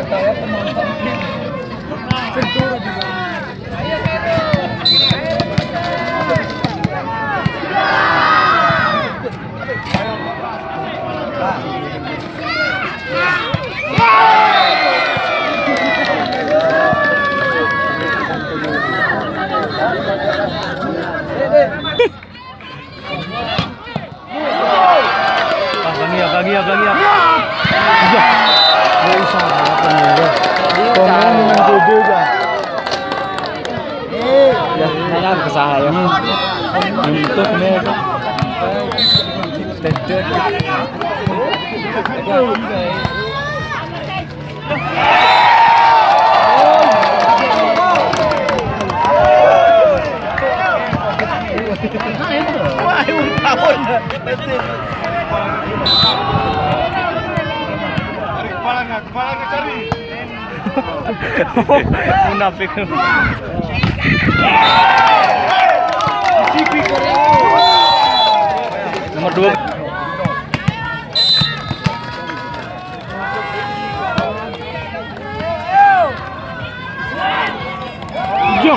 saya penonton Ventura juga. Lagi ya. Nggak bisa apa nih? Komen dengan jodoh ya. Ya, nanya ke saya. Untuk nih. Tetek. Wah, tahun. Kepala cari. Munafik. Nomor 2. Yo.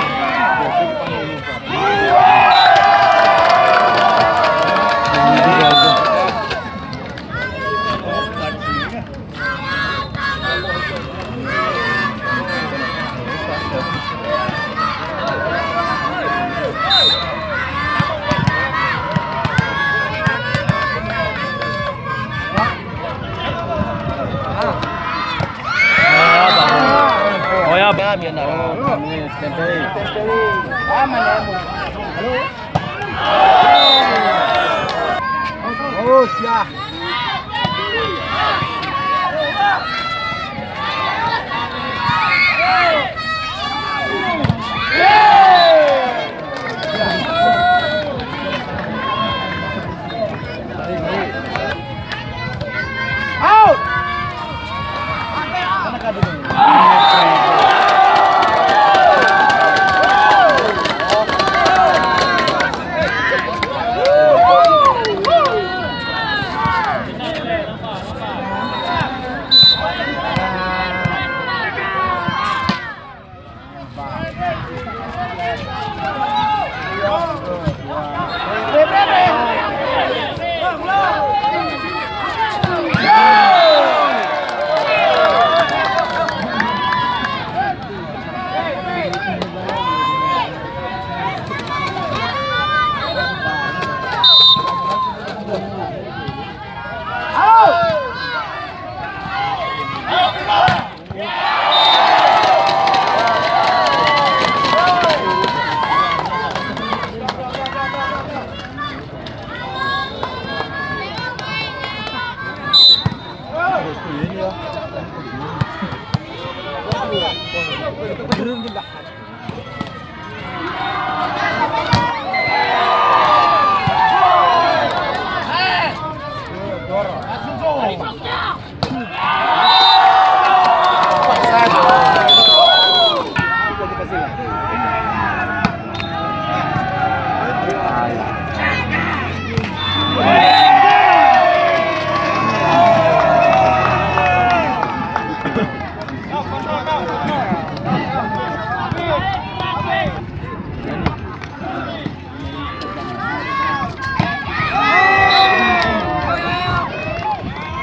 Biar nak tempeli. Aman ya. Oh, ya. Out.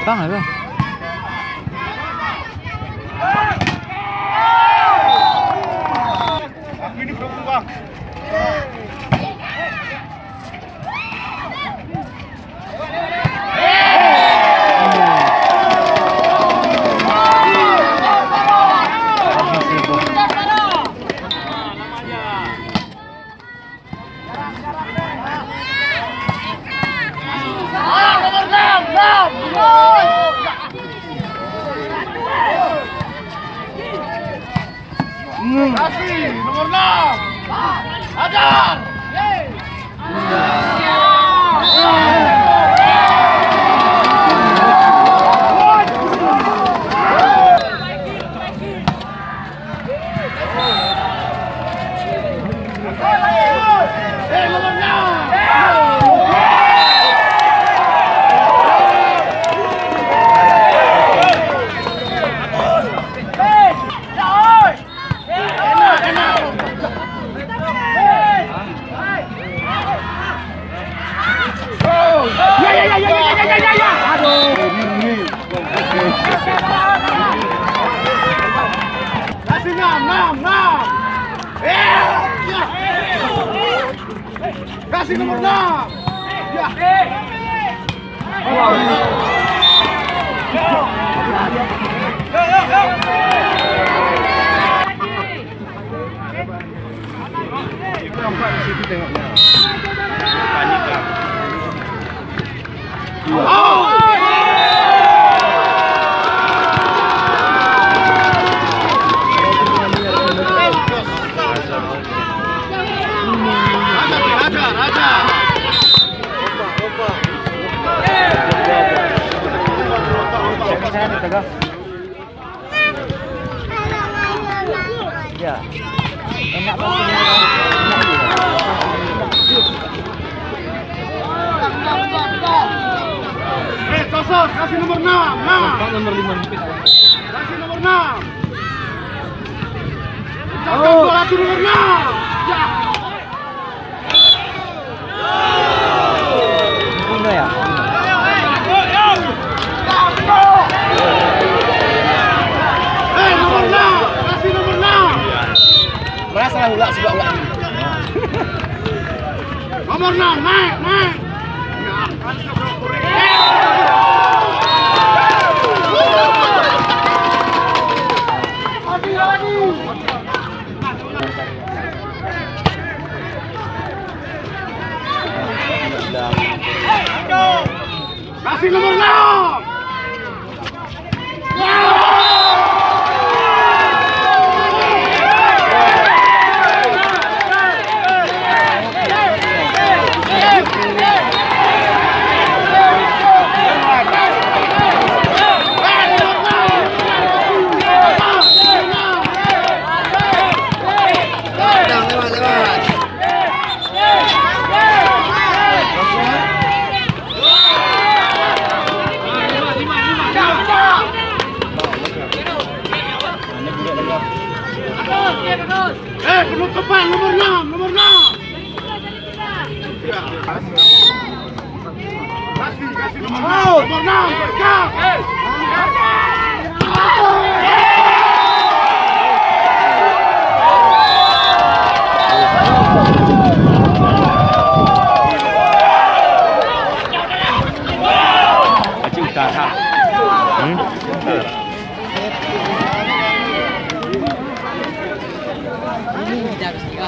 Bang, bang. Ini berapa bang? Kasih nomor 6. Hajar. kasih nomor 6. Ya. Raja. Ya. Enak Tosok, kasih nomor 6. Nomor 5 Kasih nomor 6. Ucapkan bola itu nomor 6. Ya. Uno ya. Nomor 6. Kasih nomor 6. Merasa ulah sudah ulah. Nomor 6, naik. Ya, kasih nomor 6. Kasih nomor 6. Penutupan nomor 6. Ya. Kasih nomor 6. Nomor 6. Acik utara. Ini tidak bisa.